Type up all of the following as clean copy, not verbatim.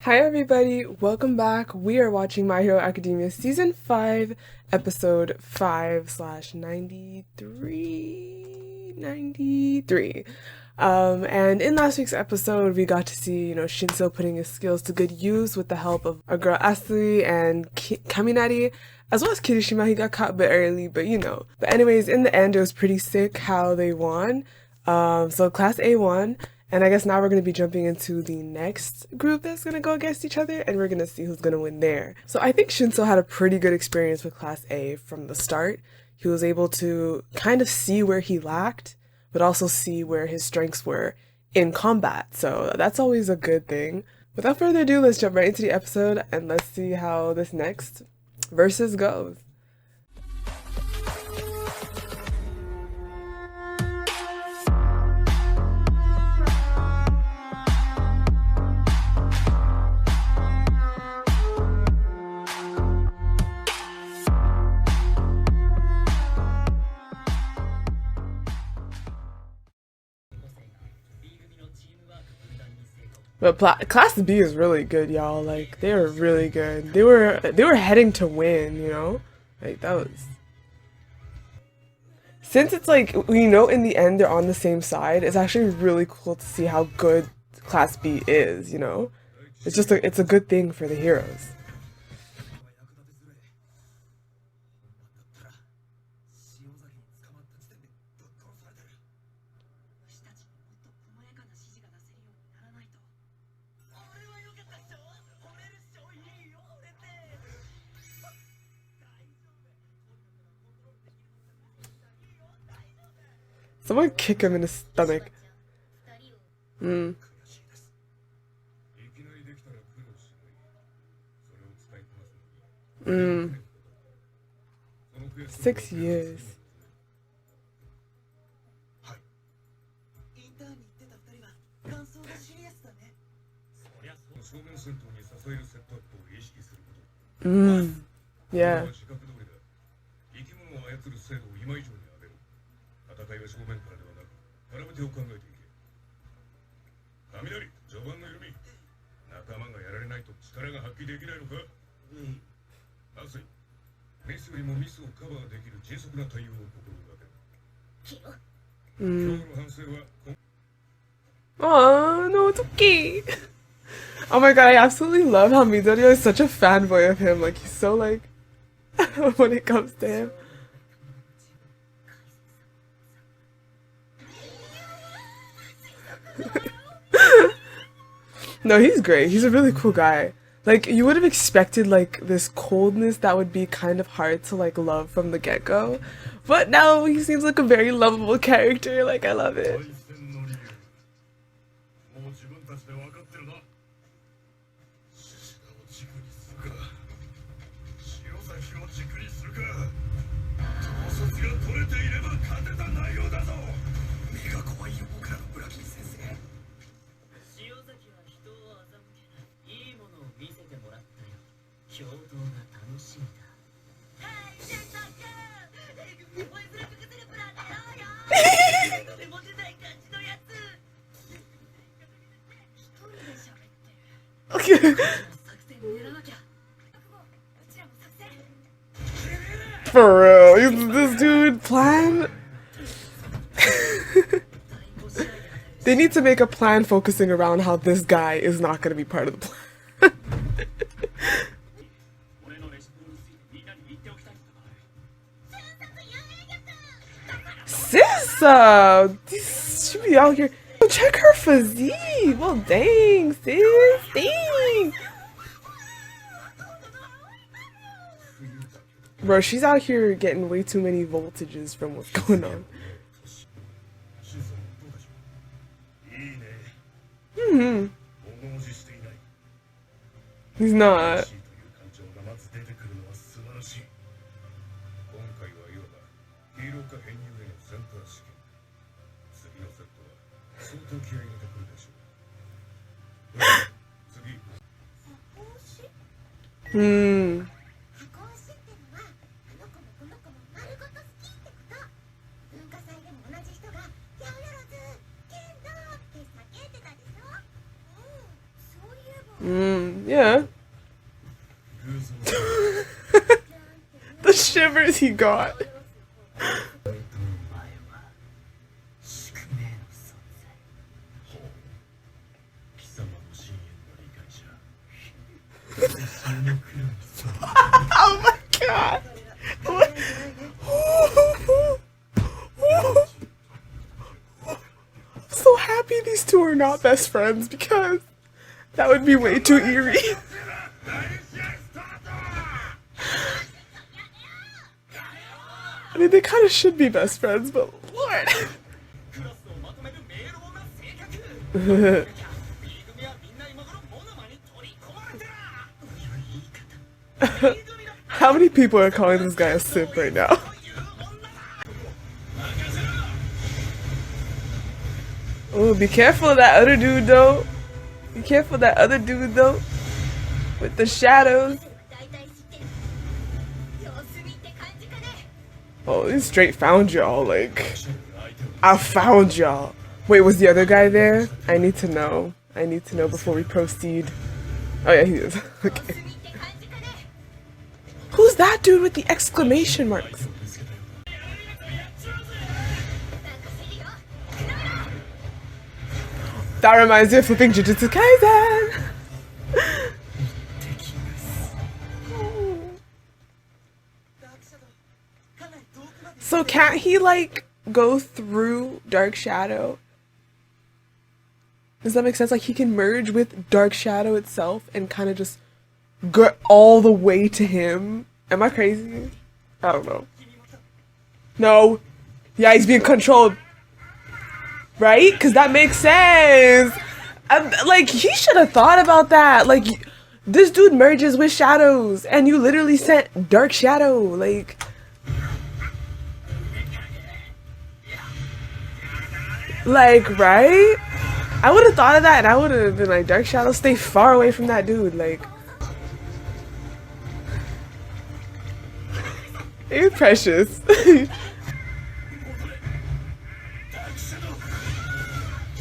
Hi everybody, welcome back. We are watching My Hero Academia Season 5, Episode 5/93. 93. And in last week's episode, we got to see, Shinso putting his skills to good use with the help of our girl Asui and Kaminari, as well as Kirishima. He got caught a bit early, but But anyways, in the end, it was pretty sick how they won. So Class A won. And I guess now we're going to be jumping into the next group that's going to go against each other, and we're going to see who's going to win there. So I think Shinso had a pretty good experience with Class A from the start. He was able to kind of see where he lacked, but also see where his strengths were in combat. So that's always a good thing. Without further ado, let's jump right into the episode, and let's see how this next versus goes. But Class B is really good, y'all. Like, they were really good. They were heading to win, Like, that was... Since it's like, in the end they're on the same side, it's actually really cool to see how good Class B is, It's just it's a good thing for the heroes. Someone kick him in the stomach. 6 years. Yeah. Oh no, it's okay. Oh my god, I absolutely love how Midoriya is such a fanboy of him. Like, he's so like when it comes to him. No, he's great. He's a really cool guy. Like, you would have expected like this coldness that would be kind of hard to like love from the get-go. But now he seems like a very lovable character. Like, I love it. For real, this dude plan. They need to make a plan focusing around how this guy is not going to be part of the plan. Sis, she be out here. Check her physique. Well, dang, sis, dang. Bro, she's out here getting way too many voltages from what's going on. He's not. Yeah. The shivers he got. Oh my god. I'm so happy these two are not best friends because that would be way too eerie. I mean, they kind of should be best friends, but Lord. How many people are calling this guy a simp right now? Oh, be careful of that other dude though. Be careful of that other dude though. With the shadows. Oh, he straight found y'all, like, I found y'all. Wait, was the other guy there? I need to know. I need to know before we proceed. Oh yeah, he is. Okay. Who's that dude with the exclamation marks? That reminds me of flipping Jujutsu Kaisen! So can't he, like, go through Dark Shadow? Does that make sense? Like, he can merge with Dark Shadow itself and kind of just go all the way to him? Am I crazy? I don't know. No. Yeah, he's being controlled. Right? Because that makes sense. Like, he should have thought about that. Like, this dude merges with shadows and you literally sent Dark Shadow. Like... Like, right? I would have thought of that and I would have been like, Dark Shadow, stay far away from that dude. Like, you're precious.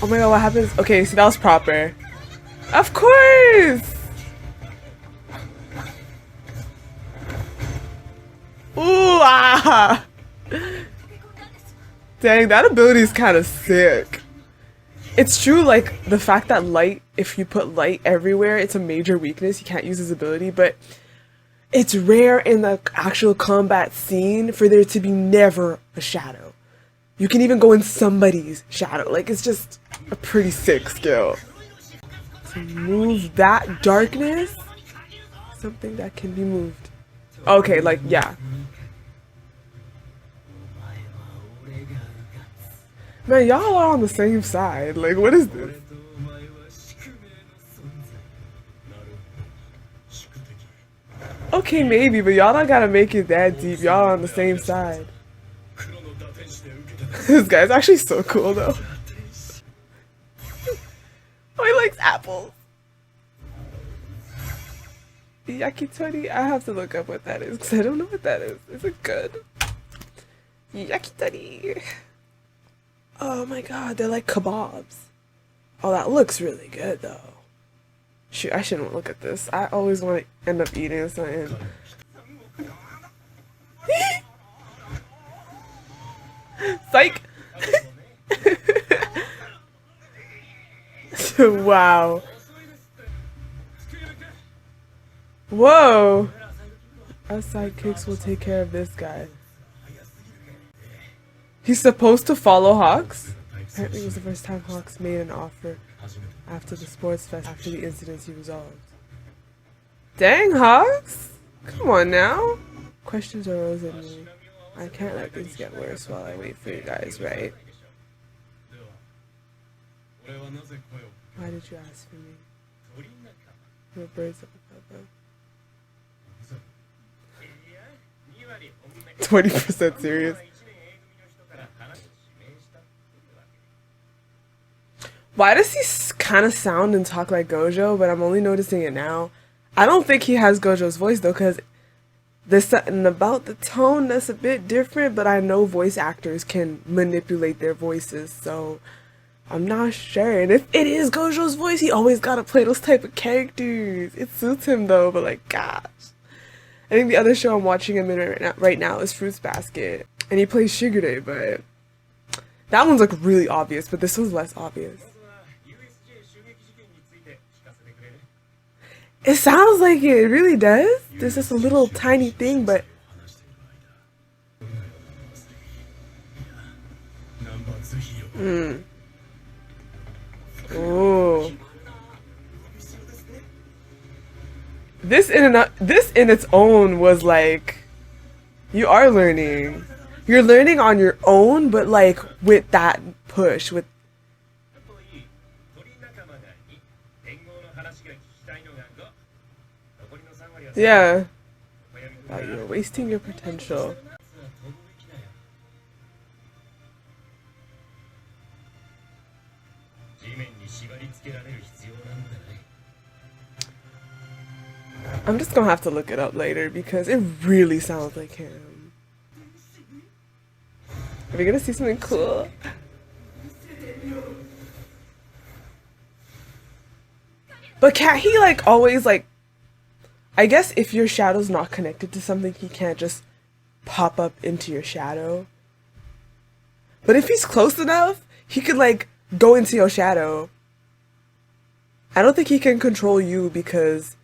Oh my god, what happens? Okay, so that was proper. Of course! Ooh, ah! Dang, that ability is kind of sick. It's true, like, the fact that light, if you put light everywhere, it's a major weakness. You can't use his ability, but it's rare in the actual combat scene for there to be never a shadow. You can even go in somebody's shadow. Like, it's just a pretty sick skill. To move that darkness, something that can be moved. Okay, like, yeah. Man, y'all are on the same side. Like, what is this? Okay, maybe, but y'all don't gotta make it that deep. Y'all are on the same side. This guy's actually so cool, though. Oh, he likes apples. Yakitori? I have to look up what that is, because I don't know what that is. Is it good? Yakitori. Oh my god, they're like kebabs. Oh, that looks really good though. Shoot, I shouldn't look at this. I always want to end up eating something. Psych! Wow. Whoa! Our sidekicks will take care of this guy. He's supposed to follow Hawks? Apparently it was the first time Hawks made an offer after the sports fest, after the incidents he resolved. Dang, Hawks! Come on now. Questions arose in me. I can't let things get worse while I wait for you guys, right? Why did you ask for me? We're birds of a feather. 20% serious. Why does he kind of sound and talk like Gojo, but I'm only noticing it now? I don't think he has Gojo's voice though, because there's something about the tone that's a bit different, but I know voice actors can manipulate their voices, so I'm not sure. And if it is Gojo's voice, he always gotta play those type of characters. It suits him though, but like, gosh. I think the other show I'm watching him in right now is Fruits Basket. And he plays Shigure, but that one's like really obvious, but this one's less obvious. It sounds like it really does. There's just a little tiny thing, but oh, this in its own was like, you are learning. You're learning on your own, but like with that push, with yeah. Wow, you're wasting your potential. I'm just gonna have to look it up later because it really sounds like him. Are we gonna see something cool? But can't he like always like, I guess if your shadow's not connected to something, he can't just pop up into your shadow. But if he's close enough, he could like go into your shadow. I don't think he can control you because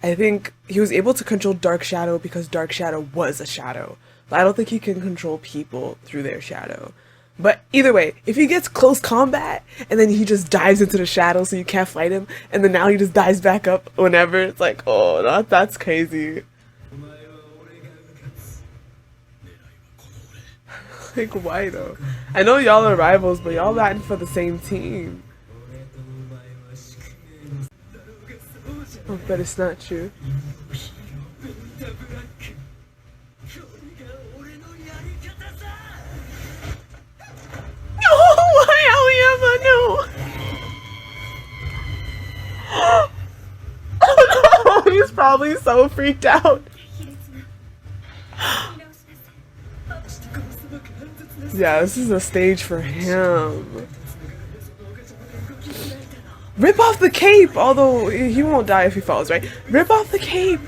I think he was able to control Dark Shadow because Dark Shadow was a shadow. But I don't think he can control people through their shadow. But either way, if he gets close combat and then he just dives into the shadow so you can't fight him, and then now he just dives back up whenever, it's like, oh, that's crazy. Like, why though? I know y'all are rivals, but y'all batting for the same team. Oh, but it's not true. Oh, why Aoyama, no! Oh no, he's probably so freaked out. Yeah, this is a stage for him. Rip off the cape! Although, he won't die if he falls, right? Rip off the cape!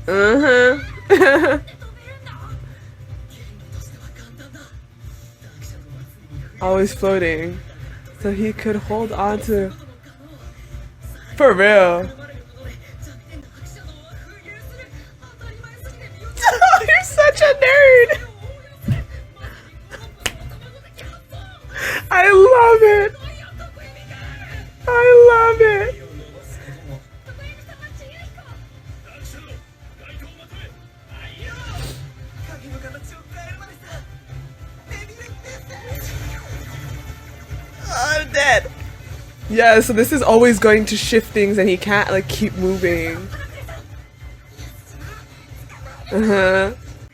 Uh-huh. Always floating. So he could hold on to... For real. You're such a nerd! I love it! I love it! Oh, I'm dead! Yeah, so this is always going to shift things and he can't like keep moving. Uh-huh.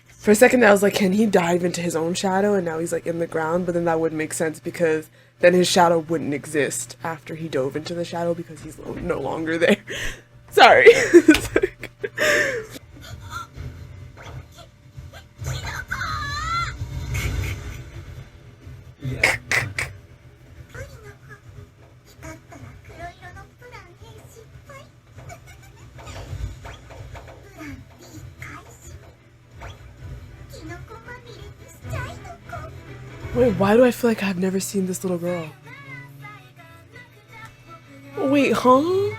For a second I was like, can he dive into his own shadow? And now he's like in the ground, but then that wouldn't make sense because then his shadow wouldn't exist after he dove into the shadow because he's no longer there. Sorry. Wait, why do I feel like I've never seen this little girl? Wait, huh? Hold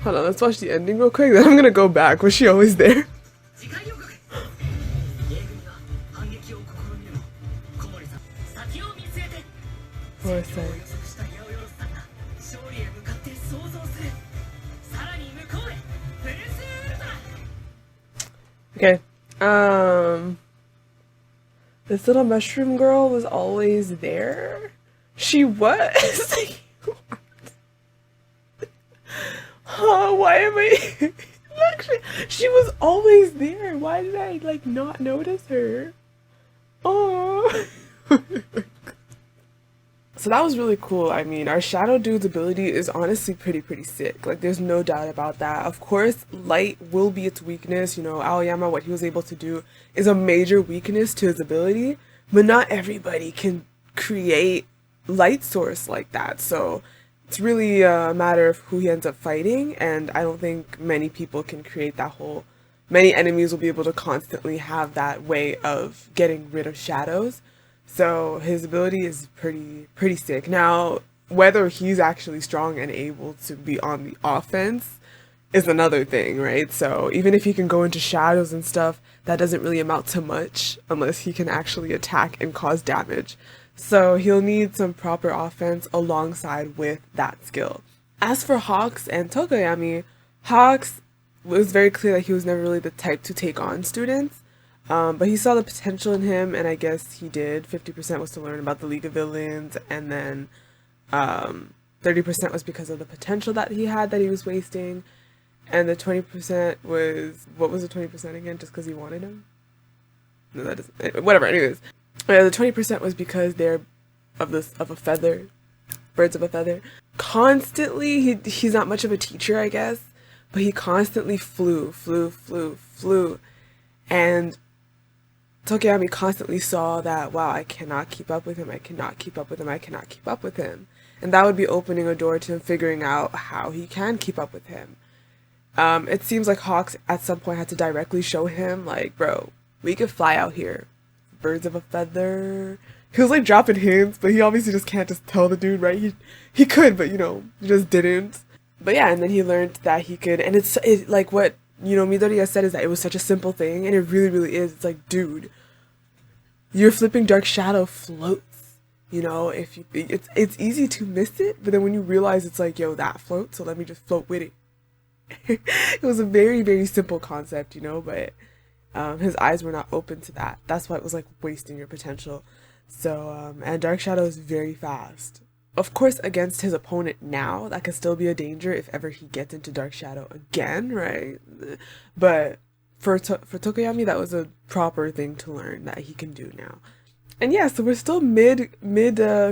on, let's watch the ending real quick, then I'm gonna go back. Was she always there? What was that? Okay, this little mushroom girl was always there? She was? Oh, why am I... Look, she was always there. Why did I, like, not notice her? Oh. So that was really cool. I mean, our shadow dude's ability is honestly pretty sick. Like, there's no doubt about that. Of course, light will be its weakness. You know, Aoyama, what he was able to do is a major weakness to his ability, but not everybody can create light source like that. So it's really a matter of who he ends up fighting, and I don't think many people can create that whole... Many enemies will be able to constantly have that way of getting rid of shadows. So his ability is pretty sick. Now, whether he's actually strong and able to be on the offense is another thing, right? So even if he can go into shadows and stuff, that doesn't really amount to much unless he can actually attack and cause damage. So he'll need some proper offense alongside with that skill. As for Hawks and Tokoyami, Hawks was very clear that he was never really the type to take on students. But he saw the potential in him, and I guess he did. 50% was to learn about the League of Villains, and then 30% was because of the potential that he had that he was wasting, and the 20% was... What was the 20% again? Just because he wanted him? No, that doesn't... Whatever, anyways. The 20% was because they're of a feather. Birds of a feather. Constantly, he's not much of a teacher, I guess, but he constantly flew. And Tokoyami constantly saw that, wow, I cannot keep up with him, I cannot keep up with him, I cannot keep up with him. And that would be opening a door to him figuring out how he can keep up with him. It seems like Hawks at some point had to directly show him, like, bro, we could fly out here. Birds of a feather. He was like dropping hints, but he obviously just can't just tell the dude, right? He could, but you know, he just didn't. But yeah, and then he learned that he could, and it's like what, you know, Midoriya said is that it was such a simple thing, and it really is. It's like, dude, your flipping dark shadow floats. You know, if you, it's easy to miss it, but then when you realize it's like, yo, that floats, so let me just float with it. It was a very simple concept, you know, but his eyes were not open to that. That's why it was like wasting your potential. So, and Dark Shadow is very fast. Of course, against his opponent now, that could still be a danger if ever he gets into Dark Shadow again, right? But for Tokoyami, that was a proper thing to learn that he can do now. And yeah, so we're still mid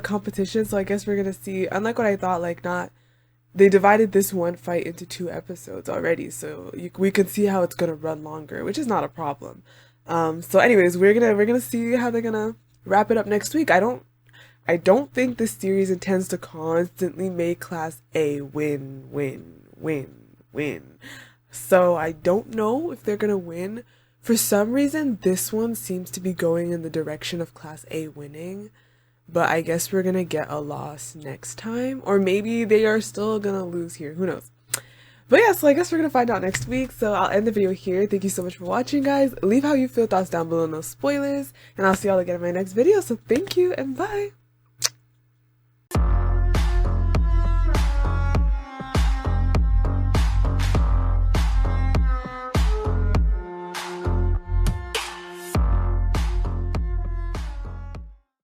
competition, so I guess we're gonna see, unlike what I thought, like they divided this one fight into 2 episodes already, so we can see how it's gonna run longer, which is not a problem. So anyways, we're gonna see how they're gonna wrap it up next week. I don't think this series intends to constantly make Class A win. So I don't know if they're gonna win. For some reason, this one seems to be going in the direction of Class A winning, but I guess we're gonna get a loss next time, or maybe they are still gonna lose here, who knows. But yeah, so I guess we're gonna find out next week, so I'll end the video here. Thank you so much for watching, guys. Leave how you feel, thoughts down below, no spoilers, and I'll see y'all again in my next video, so thank you, and bye!